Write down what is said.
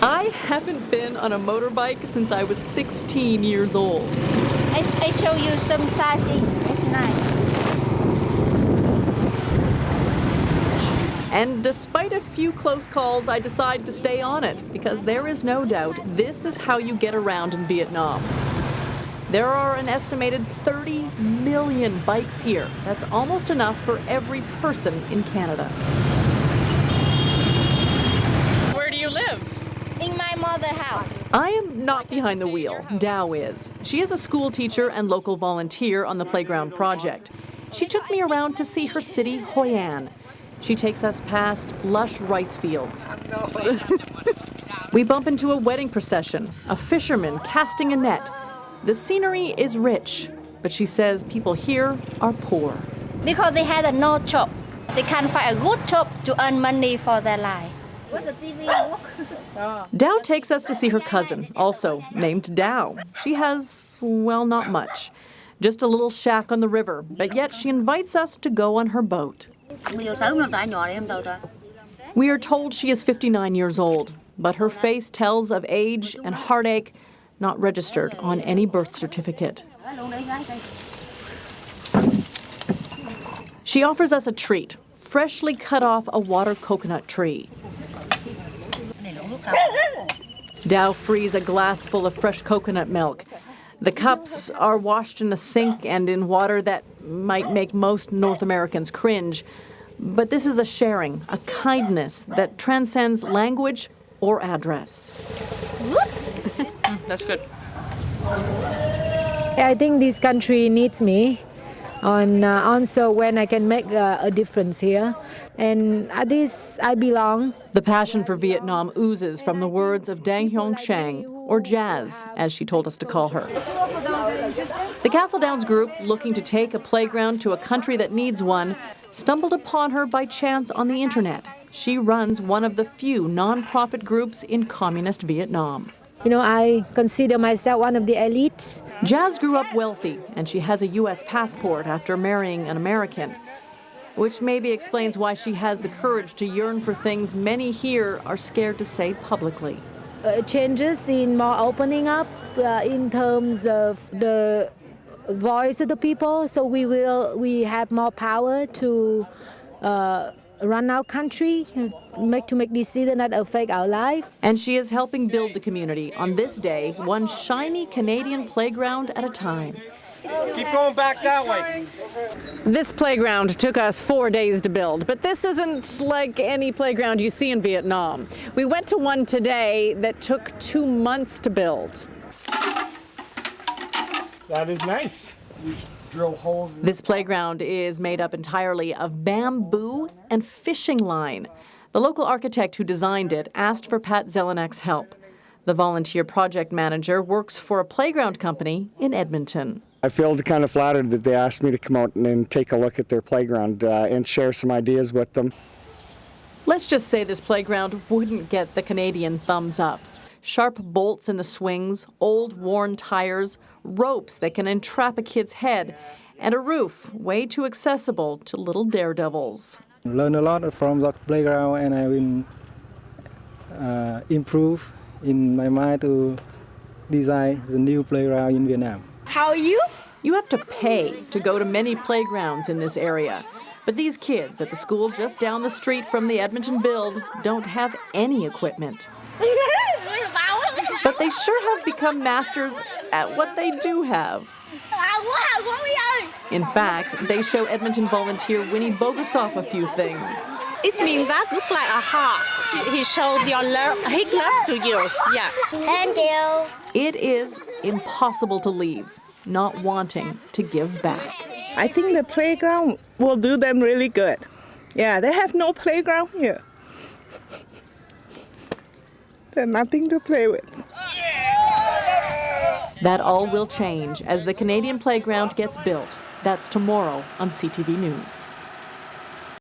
I haven't been on a motorbike since I was 16 years old. I show you some sizing. It's nice. And despite a few close calls, I decide to stay on it because there is no doubt this is how you get around in Vietnam. There are an estimated 30 million bikes here. That's almost enough for every person in Canada. Where do you live? In my mother's house. I am not behind the wheel. Dao is. She is a school teacher and local volunteer on the playground project. She took me around to see her city, Hoi An. She takes us past lush rice fields. We bump into a wedding procession, a fisherman casting a net. The scenery is rich, but she says people here are poor. Because they had no job. They can't find a good job to earn money for their life. Dao takes us to see her cousin, also named Dao. She has, well, not much. Just a little shack on the river, but yet she invites us to go on her boat. We are told she is 59 years old, but her face tells of age and heartache not registered on any birth certificate. She offers us a treat, freshly cut off a water coconut tree. Dao frees a glass full of fresh coconut milk. The cups are washed in a sink and in water that might make most North Americans cringe. But this is a sharing, a kindness that transcends language or address. That's good. I think this country needs me also when I can make a difference here. And at this, I belong. The passion for Vietnam oozes from the words of Dang Hyong Shang, or Jazz, as she told us to call her. The Castle Downs group, looking to take a playground to a country that needs one, stumbled upon her by chance on the internet. She runs one of the few non-profit groups in communist Vietnam. You know, I consider myself one of the elite. Jazz grew up wealthy, and she has a U.S. passport after marrying an American, which maybe explains why she has the courage to yearn for things many here are scared to say publicly. Changes in more opening up in terms of the voice of the people, so we have more power to run our country, to make decisions that affect our life. And she is helping build the community on this day, one shiny Canadian playground at a time. Keep going back that way. This playground took us 4 days to build, but this isn't like any playground you see in Vietnam. We went to one today that took 2 months to build. That is nice. We drill holes. This playground is made up entirely of bamboo and fishing line. The local architect who designed it asked for Pat Zelenak's help. The volunteer project manager works for a playground company in Edmonton. I feel kind of flattered that they asked me to come out and take a look at their playground and share some ideas with them. Let's just say this playground wouldn't get the Canadian thumbs up. Sharp bolts in the swings, old worn tires, ropes that can entrap a kid's head, and a roof way too accessible to little daredevils. Learn a lot from that playground, and I will improve in my mind to design the new playground in Vietnam. How are you? You have to pay to go to many playgrounds in this area. But these kids at the school just down the street from the Edmonton Build don't have any equipment. But they sure have become masters at what they do have. In fact, they show Edmonton volunteer Winnie Bogusoff a few things. It means that look like a heart. He showed your love, his love to you. Yeah. Thank you. It is impossible to leave, not wanting to give back. I think the playground will do them really good. Yeah, they have no playground here. There's nothing to play with. That all will change as the Canadian playground gets built. That's tomorrow on CTV News.